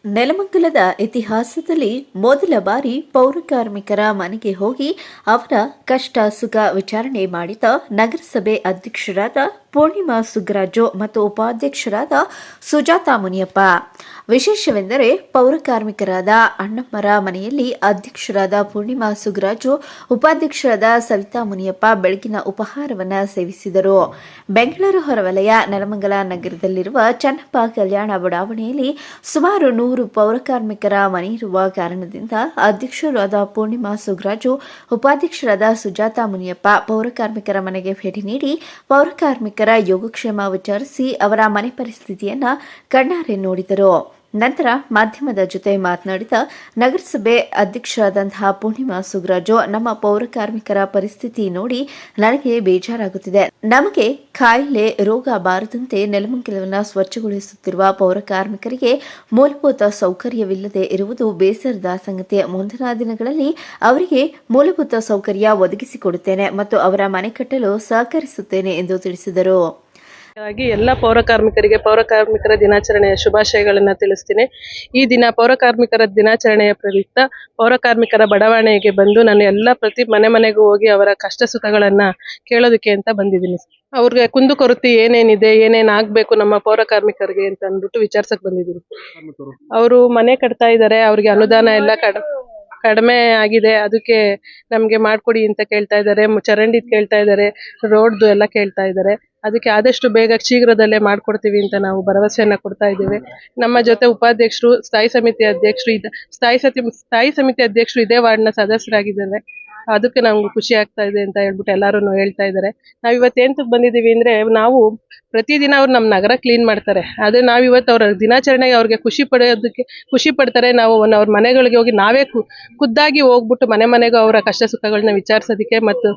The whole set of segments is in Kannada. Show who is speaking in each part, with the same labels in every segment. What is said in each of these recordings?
Speaker 1: ನೆಲಮಂಗಲದ ಇತಿಹಾಸದಲ್ಲಿ ಮೊದಲ ಬಾರಿ ಪೌರಕಾರ್ಮಿಕರ ಮನೆಗೆ ಹೋಗಿ ಅವರ ಕಷ್ಟ ಸುಖ ವಿಚಾರಣೆ ಮಾಡಿದ ನಗರಸಭೆ ಅಧ್ಯಕ್ಷರಾದ ಪೂರ್ಣಿಮಾ ಸುಗ್ರಾಜು ಮತ್ತು ಉಪಾಧ್ಯಕ್ಷರಾದ ಸುಜಾತಾ ಮುನಿಯಪ್ಪ. ವಿಶೇಷವೆಂದರೆ ಪೌರಕಾರ್ಮಿಕರಾದ ಅಣ್ಣಮ್ಮರ ಮನೆಯಲ್ಲಿ ಅಧ್ಯಕ್ಷರಾದ ಪೂರ್ಣಿಮಾ ಸುಗ್ರಾಜು, ಉಪಾಧ್ಯಕ್ಷರಾದ ಸವಿತಾ ಮುನಿಯಪ್ಪ ಬೆಳಗಿನ ಉಪಹಾರವನ್ನು ಸೇವಿಸಿದರು. ಬೆಂಗಳೂರು ಹೊರವಲಯ ನೆಲಮಂಗಲ ನಗರದಲ್ಲಿರುವ ಚನ್ನಪ್ಪ ಕಲ್ಯಾಣ ಬಡಾವಣೆಯಲ್ಲಿ ಸುಮಾರು 100 ಪೌರಕಾರ್ಮಿಕರ ಮನೆ ಇರುವ ಕಾರಣದಿಂದ ಅಧ್ಯಕ್ಷರಾದ ಪೂರ್ಣಿಮಾ ಸುಗ್ರಾಜು, ಉಪಾಧ್ಯಕ್ಷರಾದ ಸುಜಾತಾ ಮುನಿಯಪ್ಪ ಪೌರಕಾರ್ಮಿಕರ ಮನೆಗೆ ಭೇಟಿ ನೀಡಿ ಪೌರಕಾರ್ಮಿಕರ ಯೋಗಕ್ಷೇಮ ವಿಚಾರಿಸಿ ಅವರ ಮನೆ ಪರಿಸ್ಥಿತಿಯನ್ನು ಕಣ್ಣಾರೆ ನೋಡಿದರು. ನಂತರ ಮಾಧ್ಯಮದ ಜೊತೆ ಮಾತನಾಡಿದ ನಗರಸಭೆ ಅಧ್ಯಕ್ಷರಾದಂತಹ ಪೂರ್ಣಿಮಾ ಸುಗ್ರಾಜು, ನಮ್ಮ ಪೌರಕಾರ್ಮಿಕರ ಪರಿಸ್ಥಿತಿ ನೋಡಿ ನನಗೆ ಬೇಜಾರಾಗುತ್ತಿದೆ. ನಮಗೆ ಕಾಯಿಲೆ ರೋಗ ಬಾರದಂತೆ ನೆಲಮಂಗಲವನ್ನು ಸ್ವಚ್ಛಗೊಳಿಸುತ್ತಿರುವ ಪೌರಕಾರ್ಮಿಕರಿಗೆ ಮೂಲಭೂತ ಸೌಕರ್ಯವಿಲ್ಲದೆ ಇರುವುದು ಬೇಸರದ ಸಂಗತಿ. ಮುಂದಿನ ದಿನಗಳಲ್ಲಿ ಅವರಿಗೆ ಮೂಲಭೂತ ಸೌಕರ್ಯ ಒದಗಿಸಿಕೊಡುತ್ತೇನೆ ಮತ್ತು ಅವರ ಮನೆ ಕಟ್ಟಲು ಸಹಕರಿಸುತ್ತೇನೆ ಎಂದು ತಿಳಿಸಿದರು.
Speaker 2: ಎಲ್ಲ ಪೌರಕಾರ್ಮಿಕರಿಗೆ ಪೌರಕಾರ್ಮಿಕರ ದಿನಾಚರಣೆಯ ಶುಭಾಶಯಗಳನ್ನು ತಿಳಿಸ್ತೀನಿ. ಈ ದಿನ ಪೌರಕಾರ್ಮಿಕರ ದಿನಾಚರಣೆಯ ಪ್ರಯುಕ್ತ ಪೌರಕಾರ್ಮಿಕರ ಬಡಾವಣೆಗೆ ಬಂದು ನಾನು ಪ್ರತಿ ಮನೆಗೂ ಹೋಗಿ ಅವರ ಕಷ್ಟ ಸುಖಗಳನ್ನು ಕೇಳೋದಕ್ಕೆ ಅಂತ ಬಂದಿದ್ದೀನಿ. ಅವ್ರಿಗೆ ಕುಂದುಕೊರತೆ ಏನೇನಿದೆ, ಏನೇನು ಆಗಬೇಕು ನಮ್ಮ ಪೌರಕಾರ್ಮಿಕರಿಗೆ ಅಂತ ಅಂದ್ಬಿಟ್ಟು ವಿಚಾರಿಸಕ್ಕೆ ಬಂದಿದ್ದೀನಿ. ಅವರು ಮನೆ ಕಟ್ತಾ ಇದ್ದಾರೆ, ಅವ್ರಿಗೆ ಅನುದಾನ ಎಲ್ಲ ಕಡಿಮೆ ಆಗಿದೆ, ಅದಕ್ಕೆ ನಮಗೆ ಮಾಡಿಕೊಡಿ ಅಂತ ಕೇಳ್ತಾ ಇದ್ದಾರೆ. ಚರಂಡಿದ್ ಕೇಳ್ತಾ ಇದ್ದಾರೆ, ರೋಡ್ದು ಎಲ್ಲ ಕೇಳ್ತಾ ಇದ್ದಾರೆ. ಅದಕ್ಕೆ ಆದಷ್ಟು ಬೇಗ ಶೀಘ್ರದಲ್ಲೇ ಮಾಡಿಕೊಡ್ತೀವಿ ಅಂತ ನಾವು ಭರವಸೆಯನ್ನು ಕೊಡ್ತಾ ಇದ್ದೇವೆ. ನಮ್ಮ ಜೊತೆ ಉಪಾಧ್ಯಕ್ಷರು, ಸ್ಥಾಯಿ ಸಮಿತಿ ಅಧ್ಯಕ್ಷರು ಇದೇ ವಾರ್ಡ್ನ ಸದಸ್ಯರಾಗಿದ್ದಾರೆ. ಅದಕ್ಕೆ ನಮ್ಗೆ ಖುಷಿ ಆಗ್ತಾ ಇದೆ ಅಂತ ಹೇಳ್ಬಿಟ್ಟು ಎಲ್ಲರೂ ಹೇಳ್ತಾ ಇದ್ದಾರೆ. ನಾವು ಇವತ್ತು ಏನಕ್ಕೆ ಬಂದಿದ್ದೀವಿ ಅಂದರೆ, ನಾವು ಪ್ರತಿದಿನ ಅವ್ರು ನಮ್ಮ ನಗರ ಕ್ಲೀನ್ ಮಾಡ್ತಾರೆ. ಆದರೆ ನಾವು ಇವತ್ತು ಅವರ ದಿನಾಚರಣೆಗೆ ಅವ್ರಿಗೆ ಖುಷಿ ಪಡ್ತಾರೆ. ನಾವು ಅವ್ರ ಮನೆಗಳಿಗೆ ಹೋಗಿ ನಾವೇ ಖುದ್ದಾಗಿ ಹೋಗ್ಬಿಟ್ಟು ಮನೆಗೂ ಅವರ ಕಷ್ಟ ಸುಖಗಳನ್ನ ವಿಚಾರಿಸೋದಕ್ಕೆ ಮತ್ತು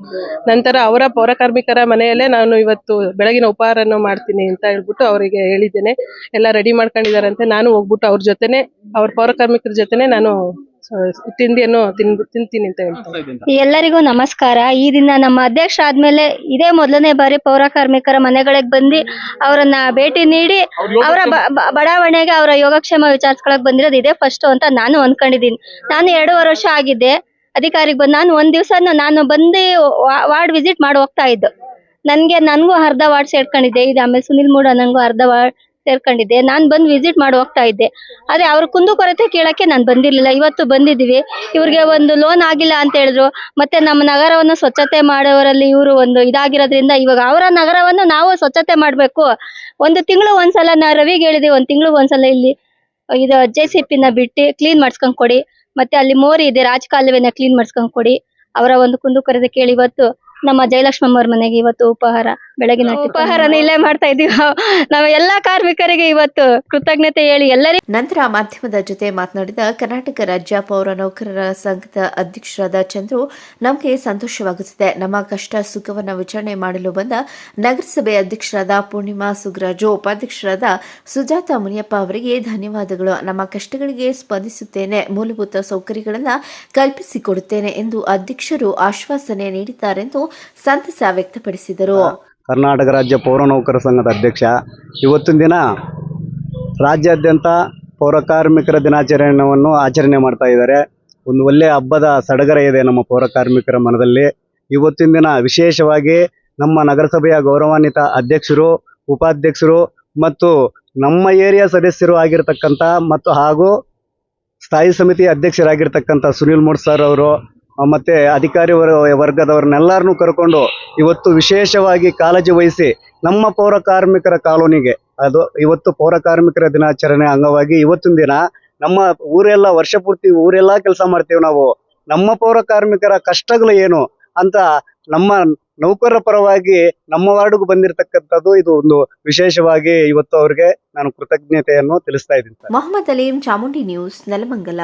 Speaker 2: ನಂತರ ಅವರ ಪೌರಕಾರ್ಮಿಕರ ಮನೆಯಲ್ಲೇ ನಾನು ಇವತ್ತು ಬೆಳಗಿನ ಉಪಹಾರವನ್ನು ಮಾಡ್ತೀನಿ ಅಂತ ಹೇಳ್ಬಿಟ್ಟು ಅವರಿಗೆ ಹೇಳಿದ್ದೇನೆ. ಎಲ್ಲ ರೆಡಿ ಮಾಡ್ಕೊಂಡಿದ್ದಾರಂತೆ. ನಾನು ಹೋಗ್ಬಿಟ್ಟು ಅವ್ರ ಜೊತೆನೆ, ಅವ್ರ ಪೌರಕಾರ್ಮಿಕರ ಜೊತೆನೆ ನಾನು ತಿಂಡಿಯನ್ನು ತಿಂತೀನಿ ಅಂತ ಹೇಳ್ತೀನಿ.
Speaker 3: ಎಲ್ಲರಿಗೂ ನಮಸ್ಕಾರ. ಈ ದಿನ ನಮ್ಮ ಅಧ್ಯಕ್ಷ ಆದ್ಮೇಲೆ ಇದೇ ಮೊದಲನೇ ಬಾರಿ ಪೌರಕಾರ್ಮಿಕರ ಮನೆಗಳಿಗೆ ಬಂದು ಅವರನ್ನ ಭೇಟಿ ನೀಡಿ ಅವರ ಬಡಾವಣೆಗೆ ಅವರ ಯೋಗಕ್ಷೇಮ ವಿಚಾರಿಸ್ಕೊಳಕ್ ಬಂದಿರೋದು ಇದೇ ಫಸ್ಟ್ ಅಂತ ನಾನು ಅನ್ಕೊಂಡಿದ್ದೀನಿ. ನಾನು 2.5 ವರ್ಷ ಆಗಿದ್ದೆ ಅಧಿಕಾರಿಗೆ ಬಂದು. ನಾನು ಒಂದ್ ದಿವಸ ನಾನು ಬಂದು ವಾರ್ಡ್ ವಿಸಿಟ್ ಮಾಡಿ ಹೋಗ್ತಾ ಇದ್ದು. ನನ್ಗೂ ಅರ್ಧ ವಾರ್ಡ್ ಸೇರ್ಕೊಂಡಿದ್ದೆ. ಇದು ಆಮೇಲೆ ಸುನಿಲ್ ಮೂಡ ನಂಗೂ ಅರ್ಧ ವಾರ್ಡ್ ಸೇರ್ಕೊಂಡಿದ್ದೆ. ನಾನು ಬಂದು ವಿಸಿಟ್ ಮಾಡಿ ಹೋಗ್ತಾ ಇದ್ದೆ. ಆದ್ರೆ ಅವ್ರ ಕುಂದುಕೊರತೆ ಕೇಳಕ್ಕೆ ನಾನು ಬಂದಿರ್ಲಿಲ್ಲ. ಇವತ್ತು ಬಂದಿದ್ದೀವಿ. ಇವ್ರಿಗೆ ಒಂದು ಲೋನ್ ಆಗಿಲ್ಲ ಅಂತ ಹೇಳಿದ್ರು. ಮತ್ತೆ ನಮ್ಮ ನಗರವನ್ನು ಸ್ವಚ್ಛತೆ ಮಾಡೋರಲ್ಲಿ ಇವರು ಒಂದು ಇದಾಗಿರೋದ್ರಿಂದ ಇವಾಗ ಅವರ ನಗರವನ್ನು ನಾವು ಸ್ವಚ್ಛತೆ ಮಾಡ್ಬೇಕು. ಒಂದು ತಿಂಗಳು ಒಂದ್ಸಲ ರವಿಗೆ ಹೇಳಿದ್ವಿ, 1 ತಿಂಗಳು ಒಂದ್ಸಲ ಇಲ್ಲಿ ಇದು JCP ನ ಬಿಟ್ಟು ಕ್ಲೀನ್ ಮಾಡಿಸ್ಕೊಂಡ್ ಕೊಡಿ. ಮತ್ತೆ ಅಲ್ಲಿ ಮೋರಿ ಇದೆ, ರಾಜಕಾಲುವೆನ ಕ್ಲೀನ್ ಮಾಡಿಸ್ಕೊಂಡ್ ಕೊಡಿ. ಅವರ ಒಂದು ಕುಂದುಕೊರತೆ ಕೇಳಿ ಇವತ್ತು ನಮ್ಮ ಜಯಲಕ್ಷ್ಮಮ್ಮ ಅವ್ರ ಮನೆಗೆ ಇವತ್ತು ಬೆಳಗಿನ ಉಪಹಾರನ ಇಲ್ಲೇ ಮಾಡ್ತಾ ಇದೀವಿ. ನಾವು ಎಲ್ಲಾ ಕಾರ್ಮಿಕರಿಗೆ ಇವತ್ತು ಕೃತಜ್ಞತೆ ಹೇಳಿ ಎಲ್ಲರಿಗೂ.
Speaker 1: ನಂತರ ಮಾಧ್ಯಮದ ಜೊತೆ ಮಾತನಾಡಿದ ಕರ್ನಾಟಕ ರಾಜ್ಯ ಪೌರ ನೌಕರರ ಸಂಘದ ಅಧ್ಯಕ್ಷರಾದ ಚಂದ್ರು, ನಮಗೆ ಸಂತೋಷವಾಗುತ್ತಿದೆ. ನಮ್ಮ ಕಷ್ಟ ಸುಖವನ್ನು ವಿಚಾರಣೆ ಮಾಡಲು ಬಂದ ನಗರಸಭೆ ಅಧ್ಯಕ್ಷರಾದ ಪೂರ್ಣಿಮಾ ಸುಗ್ರಾಜು, ಉಪಾಧ್ಯಕ್ಷರಾದ ಸುಜಾತಾ ಮುನಿಯಪ್ಪ ಅವರಿಗೆ ಧನ್ಯವಾದಗಳು. ನಮ್ಮ ಕಷ್ಟಗಳಿಗೆ ಸ್ಪಂದಿಸುತ್ತೇನೆ, ಮೂಲಭೂತ ಸೌಕರ್ಯಗಳನ್ನು ಕಲ್ಪಿಸಿಕೊಡುತ್ತೇನೆ ಎಂದು ಅಧ್ಯಕ್ಷರು ಆಶ್ವಾಸನೆ ನೀಡಿದ್ದಾರೆಂದು ಸಂತಸ ವ್ಯಕ್ತಪಡಿಸಿದರು.
Speaker 4: ಕರ್ನಾಟಕ ರಾಜ್ಯ ಪೌರ ನೌಕರರ ಸಂಘದ ಅಧ್ಯಕ್ಷ. ಇವತ್ತಿನ ದಿನ ರಾಜ್ಯಾದ್ಯಂತ ಪೌರಕಾರ್ಮಿಕರ ದಿನಾಚರಣೆಯನ್ನು ಆಚರಣೆ ಮಾಡ್ತಾ ಇದ್ದಾರೆ. ಒಂದು ಒಳ್ಳೆಯ ಹಬ್ಬದ ಸಡಗರ ಇದೆ ನಮ್ಮ ಪೌರಕಾರ್ಮಿಕರ ಮನದಲ್ಲಿ. ಇವತ್ತಿನ ದಿನ ವಿಶೇಷವಾಗಿ ನಮ್ಮ ನಗರಸಭೆಯ ಗೌರವಾನ್ವಿತ ಅಧ್ಯಕ್ಷರು, ಉಪಾಧ್ಯಕ್ಷರು ಮತ್ತು ನಮ್ಮ ಏರಿಯಾ ಸದಸ್ಯರು ಆಗಿರ್ತಕ್ಕಂಥ ಮತ್ತು ಹಾಗೂ ಸ್ಥಾಯಿ ಸಮಿತಿ ಅಧ್ಯಕ್ಷರಾಗಿರ್ತಕ್ಕಂಥ ಸುನಿಲ್ ಮೂಡ್ ಸರ್ ಅವರು ಮತ್ತೆ ಅಧಿಕಾರಿ ವರ್ಗದವ್ರನ್ನೆಲ್ಲರನ್ನೂ ಕರ್ಕೊಂಡು ಇವತ್ತು ವಿಶೇಷವಾಗಿ ಕಾಳಜಿ ವಹಿಸಿ ನಮ್ಮ ಪೌರಕಾರ್ಮಿಕರ ಕಾಲೋನಿಗೆ ಇವತ್ತು ಪೌರಕಾರ್ಮಿಕರ ದಿನಾಚರಣೆ ಅಂಗವಾಗಿ ಇವತ್ತಿನ ದಿನ ನಮ್ಮ ಊರೆಲ್ಲ ವರ್ಷ ಪೂರ್ತಿ ಊರೆಲ್ಲ ಕೆಲಸ ಮಾಡ್ತೀವಿ ನಾವು. ನಮ್ಮ ಪೌರಕಾರ್ಮಿಕರ ಕಷ್ಟಗಳು ಏನು ಅಂತ ನಮ್ಮ ನೌಕರರ ಪರವಾಗಿ ನಮ್ಮ ವಾರ್ಡ್ಗೂ ಬಂದಿರತಕ್ಕಂಥದ್ದು ಇದು ಒಂದು ವಿಶೇಷವಾಗಿ ಇವತ್ತು ಅವರಿಗೆ ನಾನು ಕೃತಜ್ಞತೆಯನ್ನು ತಿಳಿಸ್ತಾ ಇದ್ದೀನಿ.
Speaker 1: ಮೊಹಮ್ಮದ್ ಅಲೀಂ, ಚಾಮುಂಡಿ ನ್ಯೂಸ್, ನೆಲಮಂಗಲ.